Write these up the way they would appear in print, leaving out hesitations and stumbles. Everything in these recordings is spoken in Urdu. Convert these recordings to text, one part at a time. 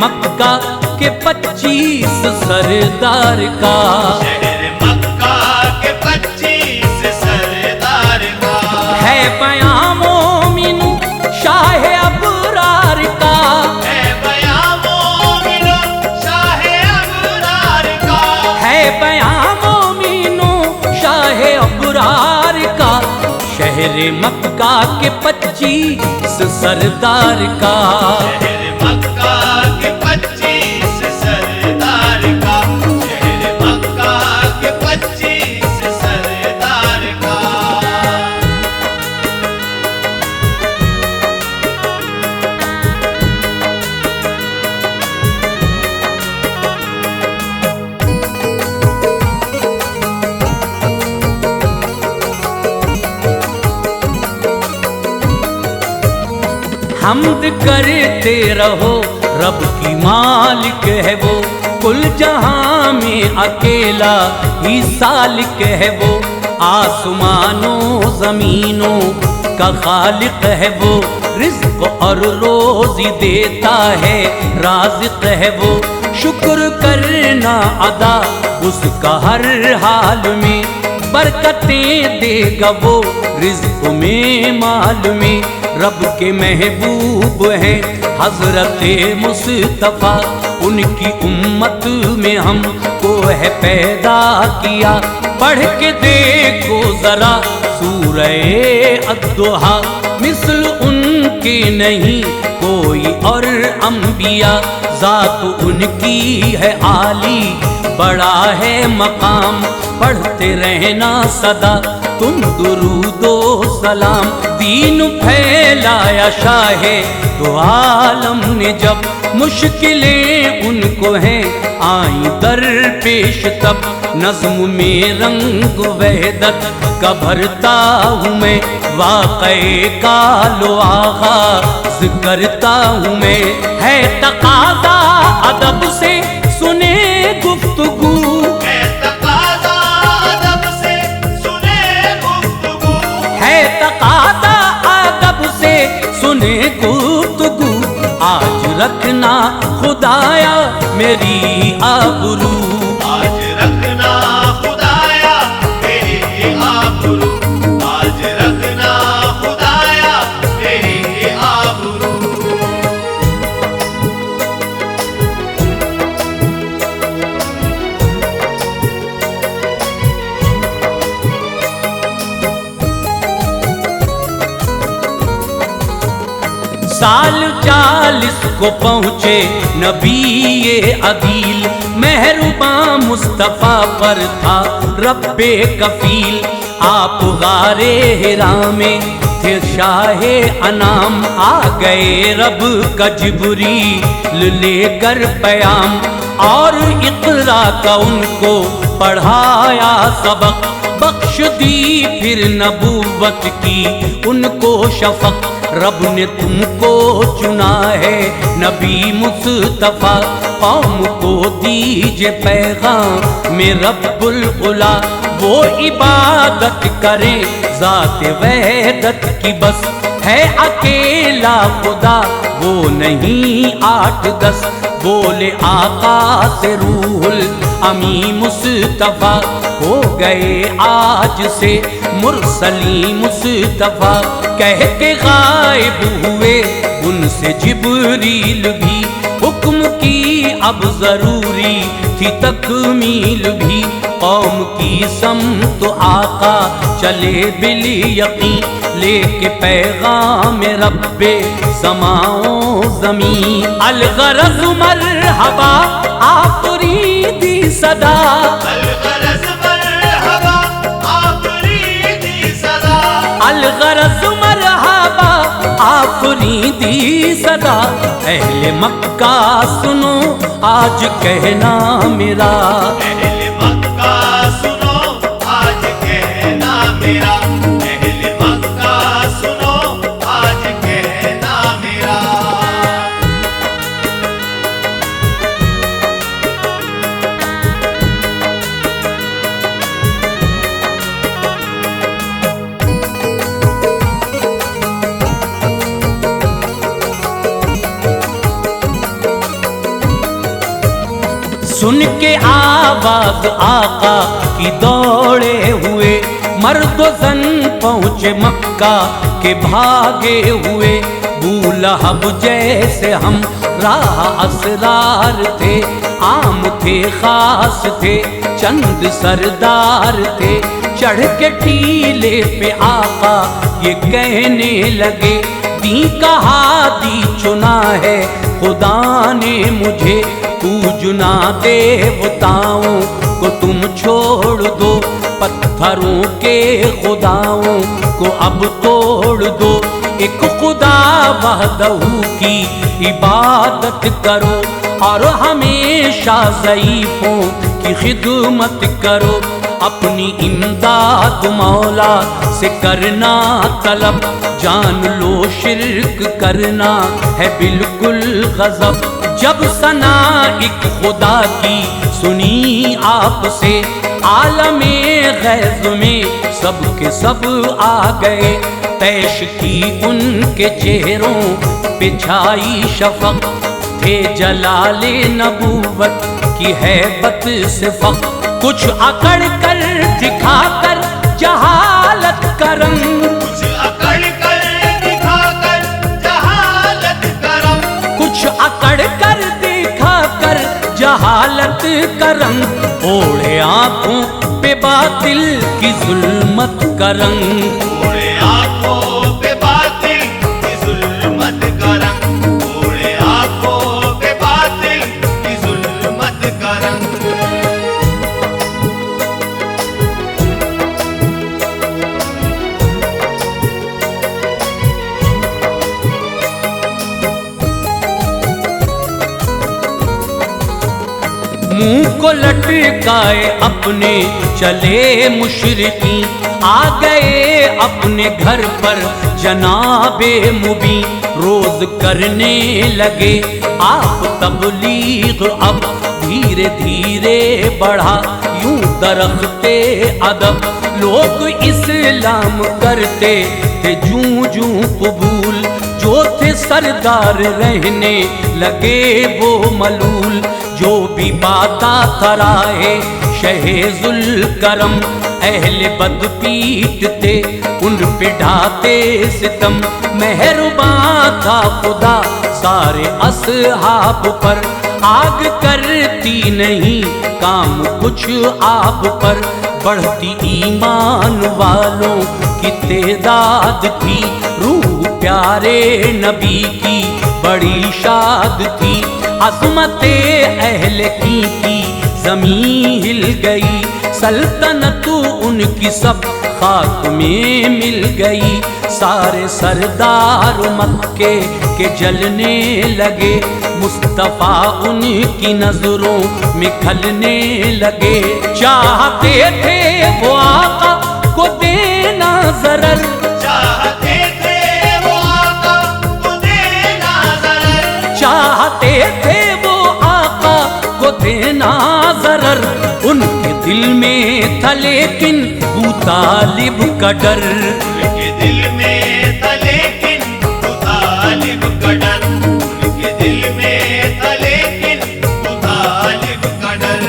مکہ کے 25 سردار کا، شہر مکہ کے 25 سردار کا، ہے بیاں مومن شاہ ابرار کا، ہے بیاں مومن شاہ ابرار کا، ہے بیاں مومن شاہ ابرار کا، شہر مکہ کے 25 سردار کا، شہر مکہ کے 25 سردار کا، شہر مکہ کے 25 سردار کا۔ حمد کرتے رہو رب کی مالک ہے وہ، کل جہاں میں اکیلا ہی سالک ہے وہ، آسمانوں زمینوں کا خالق ہے وہ، رزق اور روزی دیتا ہے رازق ہے وہ، شکر کرنا ادا اس کا ہر حال میں، برکتیں دے گا وہ رزق میں مال میں، رب کے محبوب ہیں حضرت مصطفیٰ، ان کی امت میں ہم کو ہے پیدا کیا، پڑھ کے دیکھو ذرا سورہ الضحیٰ، مثل ان کے نہیں کوئی اور انبیاء، ذات ان کی ہے عالی بڑا ہے مقام، پڑھتے رہنا سدا تم درود و سلام، دین پھیلایا شاہ دو عالم نے جب، مشکلیں ان کو ہیں آئیں در پیش تب، نظم میں رنگ وحدت کا بھرتا ہوں میں، واقعے کا لو آغاز کرتا ہوں میں، ہے تقاضا ادب سے سنے گفتگو، ہے تقاضا ادب سے سنے گفتگو، ہے تقاضا ادب سے سنے گفتگو، آج رکھنا خدایا میری آبرو، آج رکھنا خدایا میری آبرو، آج رکھنا خدایا میری آبرو۔ سال 40 کو پہنچے نبی عدیل، مہرباں مصطفیٰ پر تھا رب کفیل، آپ غار حرا میں تھے شاہ انام، آ گئے رب کا جبریل لے کر پیام، اور اقرا کا ان کو پڑھایا سبق، بخش دی پھر نبوت کی ان کو شفق، رب نے تم کو چنا ہے نبی مصطفیٰ، قوم کو دیجئے پیغام میں رب العلا، وہ عبادت کریں ذات وحدت کی بس، ہے اکیلا خدا وہ نہیں 8-10، بولے آقا سے روح الامین مصطفیٰ، ہو گئے آج سے مرسلین مصطفیٰ، کہہ کے غائب ہوئے ان سے جبریل بھی، حکم کی اب ضروری تھی تکمیل بھی، قوم کی سمت آقا چلے بالیقین، لے کے پیغام رب سماؤں زمین، الغرض مرحبا آفریدی صدا، الغرض مرحبا آفریدی صدا، الغرض مرحبا آفریدی صدا، اہل مکہ سنو آج کہنا میرا، اہل مکہ سنو آج کہنا میرا، اہل مکہ سنو آج کہنا میرا۔ سن کے آواز آقا کی دوڑے ہوئے مرد و زن پہنچے مکہ کے بھاگے ہوئے ابو لہب جیسے ہم راہ اسرار تھے عام تھے خاص تھے چند سردار تھے چڑھ کے ٹیلے پہ آقا یہ کہنے لگے دین کا ہادی چنا ہے خدا نے مجھے پوجنا دیوتاؤں کو تم چھوڑ دو پتھروں کے خداؤں کو اب توڑ دو ایک خدا وحدہ کی عبادت کرو اور ہمیشہ ضعیفوں کی خدمت کرو اپنی امداد مولا سے کرنا طلب جان لو شرک کرنا ہے بالکل غضب جب ثنا ایک خدا کی سنی آپ سے عالم غیظ میں سب کے سب آ گئے پیش کی ان کے چہروں پہ چھائی شفق تھے جلال نبوت کی ہیبت سے فخر کچھ اکڑ کر دکھا کر جہالت کا رنگ کچھ اکڑ کر دکھا کر جہالت کرم کچھ اکڑ کر دکھا کر جہالت کا رنگ اوڑھے آنکھوں پہ باطل کی ظلمت کا رنگ اوڑے آنکھوں پہ باطل کی ظلمت کا رنگ اوڑے آنکھوں پہ باطل کی ظلمت کا رنگ منہ کو لٹکائے اپنے چلے مشرقی آ گئے اپنے گھر پر جناب مبین روز کرنے لگے آپ تبلیغ اب دھیرے دھیرے بڑھا یوں درخت ادب لوگ اسلام کرتے تھے جوں جوں قبول جو تھے سردار رہنے لگے وہ ملول جو بھی باتا ترائے شہ ذوالکرم اہل بد پیٹتے ان پہ ڈھاتے ستم مہرباں تھا خدا سارے اصحاب پر آگ کرتی نہیں کام کچھ آپ پر بڑھتی ایمان والوں کی تعداد تھی روح پیارے نبی کی بڑی شاد تھی عظمت اہل کی زمین ہل گئی سلطنت ان کی سب خاک میں مل گئی سارے سردار مکے کے جلنے لگے مصطفیٰ ان کی نظروں میں کھلنے لگے چاہتے تھے وہ آقا کو دینا ضرر چاہتے تھے وہ آقا کو دینا ضرر چاہتے تھے وہ آقا کو دینا ضرر ان کے دل میں تھا لیکن ابو طالب کا ڈر ان کے دل میں تھا لیکن ابو طالب کا ڈر ان کے دل میں تھا لیکن ابو طالب کا ڈر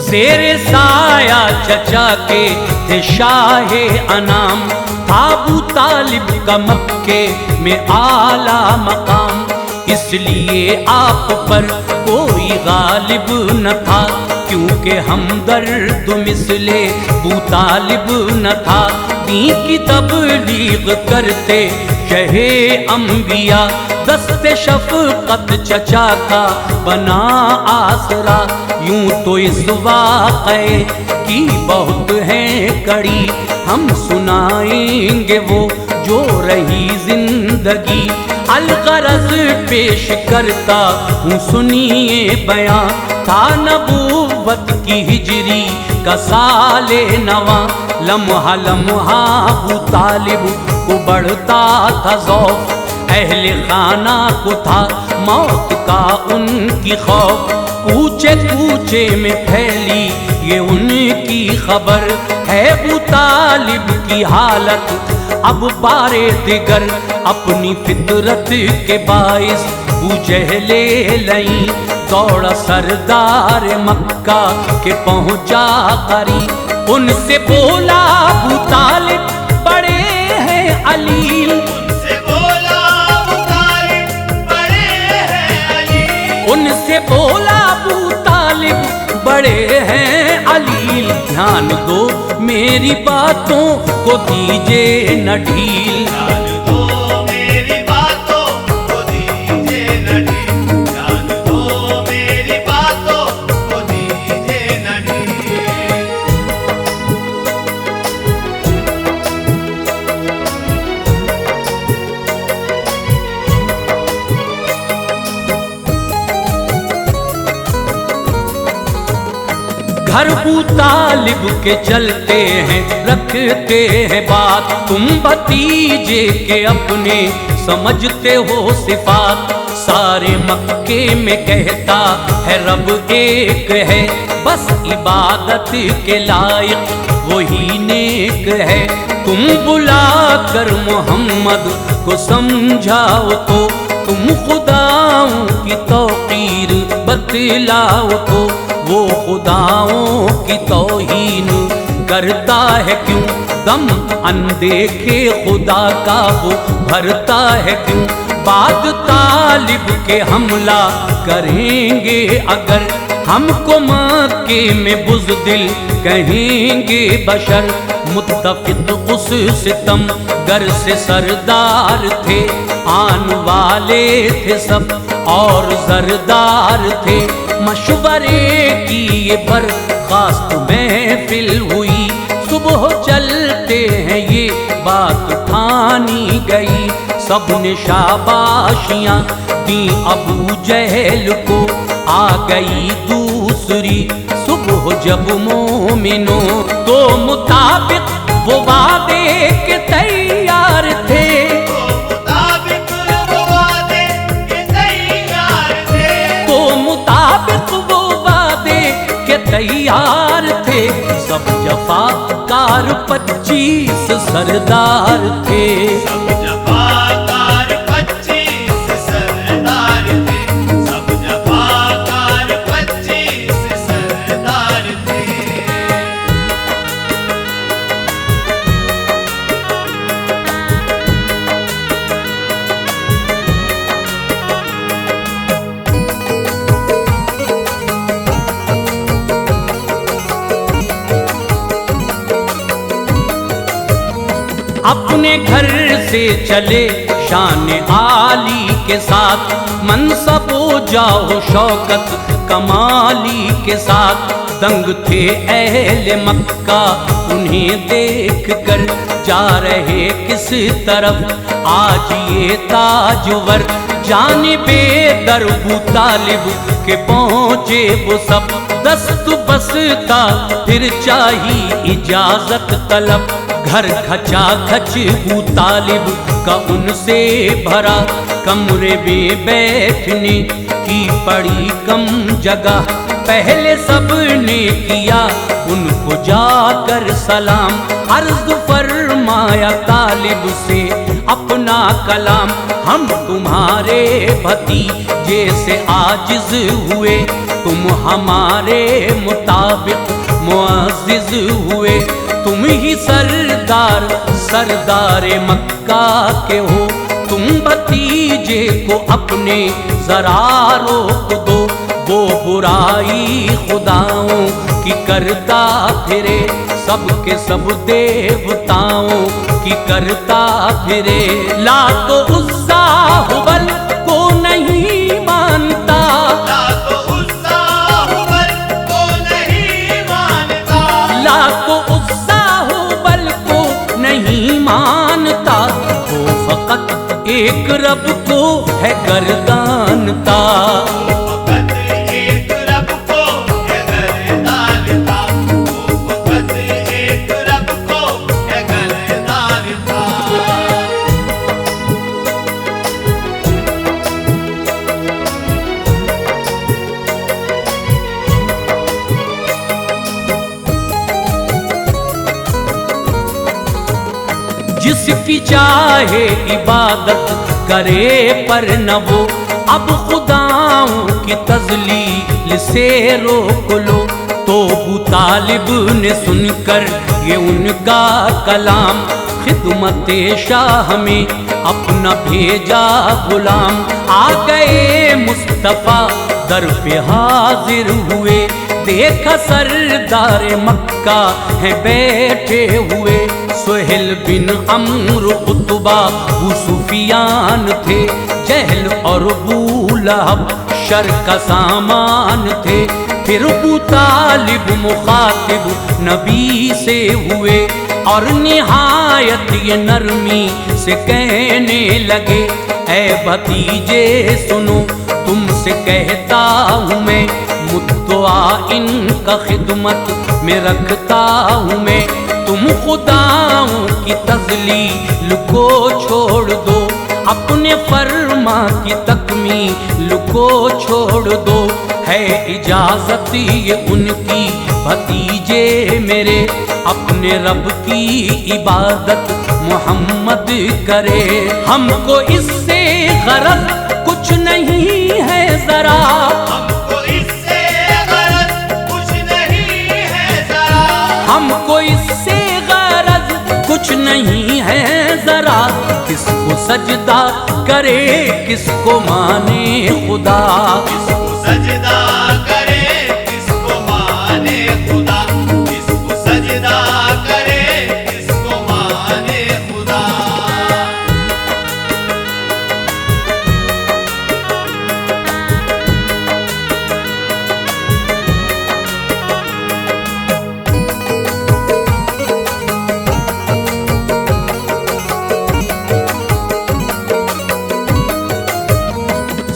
زیر سایہ چچا کے تھے شاہ انام ابو طالب کا مکے میں اعلیٰ مقام اس لیے آپ پر کوئی غالب نہ تھا کیونکہ ہمدرد مثل ابو طالب نہ تھا دین کی تبلیغ کرتے شہ انبیاء دست شفقت چچا کا بنا آسرا یوں تو اس واقعے کی بہت ہے کڑی ہم سنائیں گے وہ جو رہی زندگی الغرض پیش کرتا ہوں سنیے بیاں تھا نبوت کی ہجری کا سال نواں لمحہ لمحہ ابو طالب کو بڑھتا تھا ذوق اہل خانہ کو تھا موت کا ان کی خوف، کوچے کوچے میں پھیلی یہ ان کی خبر ہے۔ ابو طالب کی حالت اب بارے دیگر، اپنی فطرت کے باعث ابو جہل لئیں دوڑا سردار مکہ کے پہنچا قریب، ان سے بولا ابو طالب بڑے ہیں علیل، ان سے بولا ابو طالب بڑے ہیں علیل، ان سے بولا ابو طالب بڑے ہیں علیل، دھیان دو میری باتوں کو دیجے نہ ڈھیل، جان دو میری باتوں کو دیجیے نہ ڈھیل، جان دو میری باتوں کو دیجیے نہ ڈھیل۔ گھر ابو طالب کے چلتے ہیں رکھتے ہیں بات، تم بھتیجے کے اپنے سمجھتے ہو صفات، سارے مکے میں کہتا ہے رب ایک ہے، بس عبادت کے لائق وہی نیک ہے، تم بلا کر محمد کو سمجھاؤ تو، تم خداؤں کی توقیر بتلاؤ تو، وہ خداؤں کی توہین کرتا ہے کیوں، دم اندیکھے خدا کا وہ بھرتا ہے کیوں، بعد طالب کے حملہ کریں گے اگر، ہم کو مکے میں بزدل کہیں گے بشر، متفق اس ستم گر سے سردار تھے، آن والے تھے سب اور زردار تھے، مشورے کی یہ برخاست محفل ہوئی، صبح چلتے ہیں یہ بات ٹھانی گئی، سب نے شاباشیاں دیں ابو جہل کو، آ گئی دوسری صبح جب مومنوں، تو مطابق وہ وعدے کے تیار تھے، تو مطابق وہ وعدے کے تیار تھے، تو مطابق وہ وعدے کے تیار تھے، سب جفا کار 25 سردار تھے، سب جفاکار 25 سردار تھے، سب جفاکار 25 سردار تھے۔ اپنے گھر سے چلے شان عالی کے ساتھ، منصب و جاہ شوکت کمالی کے ساتھ، دنگ تھے اہل مکہ انہیں دیکھ کر، جا رہے کس طرف آج یہ تاجور، جانب در ابو طالب کے پہنچے وہ سب، دست بستا پھر چاہی اجازت طلب، گھر کھچا کھچ ابو طالب کا ان سے بھرا، کمرے میں بیٹھنے کی پڑی کم جگہ، پہلے سب نے کیا ان کو جا کر سلام، عرض فرمایا طالب سے اپنا کلام، ہم تمہارے بھتیجے سے عاجز ہوئے، تم ہمارے مطابق معزز ہوئے، تم ہی سردار مکہ کے ہو، تم بھتیجے کو اپنے ذرا روک دو، وہ برائی خداؤں کی کرتا پھرے، سب کے سب دیوتاؤں کی کرتا پھرے، لات و عزا ہبل کو نہیں مانتا، لات و عزا ہبل کو نہیں مانتا، لات و عزا ہبل کو نہیں مانتا، وہ فقط ایک رب کو ہے گردانتا، فقط ایک رب کو ہے گردانتا، وہ فقط ایک رب کو ہے گردانتا۔ جس کی چاہے عبادت کرے پر نہ وہ اب خداؤں کی تذلیل سے روک لو۔ تو ابو طالب نے سن کر یہ ان کا کلام خدمت شاہ میں اپنا بھیجا غلام۔ آ گئے مصطفیٰ در پہ حاضر ہوئے، دیکھا سردار مکہ ہیں بیٹھے ہوئے۔ سہیل بن عمرو عتبہ ابو سفیان تھے، جہل اور ابو لہب شر کا سامان تھے۔ پھر ابو طالب مخاطب نبی سے ہوئے اور نہایت یہ نرمی سے کہنے لگے، اے بھتیجے سنو تم سے کہتا ہوں میں، مدعا ان کا خدمت میں رکھتا ہوں میں۔ تم خداؤں کی تذلیل کو چھوڑ دو، اپنے فرما کی تکمیل کو چھوڑ دو۔ ہے اجازت یہ ان کی بھتیجے میرے، اپنے رب کی عبادت محمد کرے۔ ہم کو اس سے غرض کچھ نہیں ہے ذرا، ہم کو اس سے غرض کچھ نہیں ہے ذرا، ہم کو اس سے غرض کچھ نہیں ہے ذرا۔ کس کو سجدہ کرے کس کو مانے خدا، کس کو سجدہ کرے کس کو مانے خدا، کس کو سجدہ کرے کس کو مانے خدا۔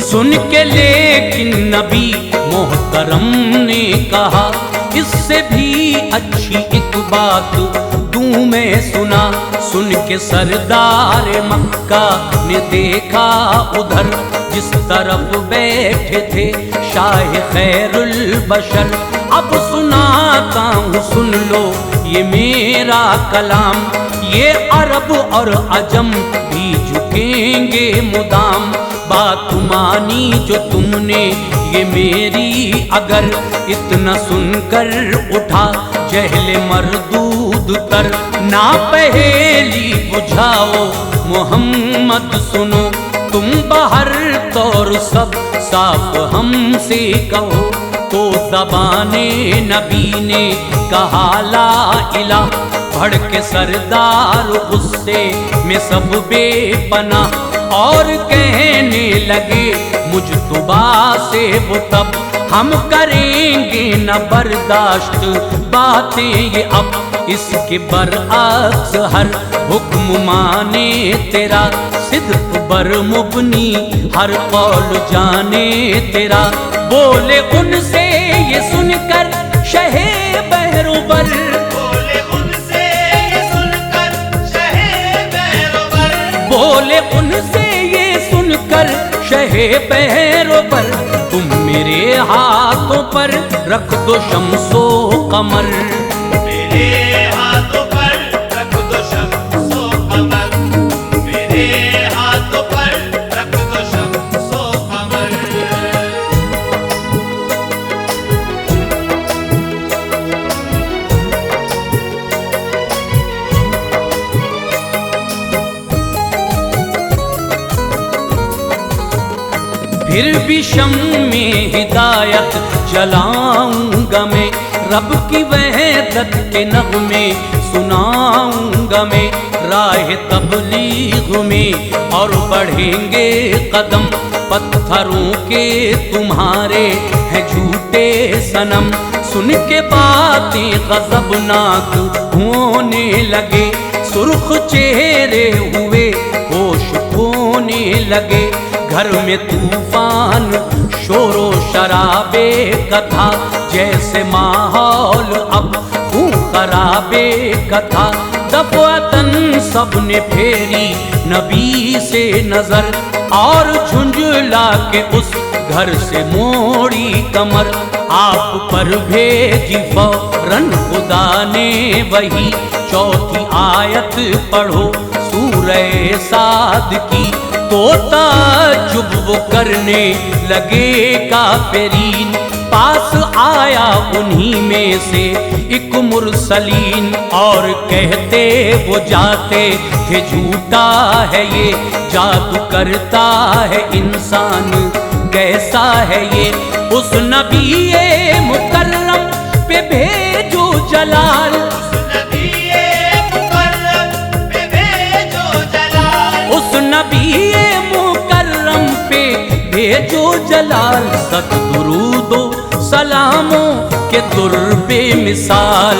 سن کے لیکن نبی محترم نے کہا، اس سے بھی اچھی ایک بات دوں میں سنا۔ سن کے سردار مکہ نے دیکھا ادھر جس طرف بیٹھے تھے شاہ خیر البشر۔ اب سناتا ہوں سن لو یہ میرا کلام، یہ عرب اور عجم بھی جھکیں گے مدام۔ بات مانی جو تم نے یہ میری اگر، اتنا سن کر اٹھا جہل مردود تر۔ نہ پہیلی بجھاؤ محمد سنو، تم باہر طور سب صاف ہم سے کہو۔ تو زبان نبی نے کہا لا الہ، بڑھ کے سردار غصے میں سب بے پناہ، اور کہنے لگے مجتبیٰ سے وہ تب، ہم کریں گے نہ برداشت باتیں یہ اب۔ اس کے برعکس ہر حکم مانے تیرا، صدق بر مبنی ہر قول جانے تیرا۔ بولے ان سے یہ سن کر شہ بحر و بر، بولے ان سے یہ سن کر شہ بحر و بر، بولے ان سے یہ سن کر شہ بحر و بر، تم میرے ہاتھوں پر رکھ دو شمس و قمر، میرے ہاتھوں پر رکھ دو شمس و قمر، میرے ہاتھوں پر رکھ دو شمس و قمر۔ پھر بھی شمع ہدایت جلاؤں گا میں، رب کی وحدت کے نغمے سناؤں گا میں، راہ تبلیغ میں اور بڑھیں گے قدم، پتھروں کے تمہارے ہیں جھوٹے صنم۔ سن کے باتیں غضبناک ہونے لگے، سرخ چہرے ہوئے ہوش کھونے لگے، گھر میں طوفان شور و شرابے کا تھا، جیسے ماحول اب خون خرابے کا تھا۔ دفعتاً سب نے پھیری نبی سے نظر، اور جھنجھلا کے اس گھر سے موڑی کمر، آپ پر بھیجی فوراً خدا نے وہی، چوتھی آیت پڑھو سورہ صاد کی تو تعجب وہ کرنے لگے کافرین، پاس آیا انہی میں سے ایک مرسلین، اور کہتے وہ جاتے کہ جھوٹا ہے یہ، جادو کرتا ہے انسان کیسا ہے یہ، اس نبی مکرم پہ بھیجو جلال، اس نبی مکرم پہ بھیجو جلال، سد درود و سلاموں کے در بے مثال۔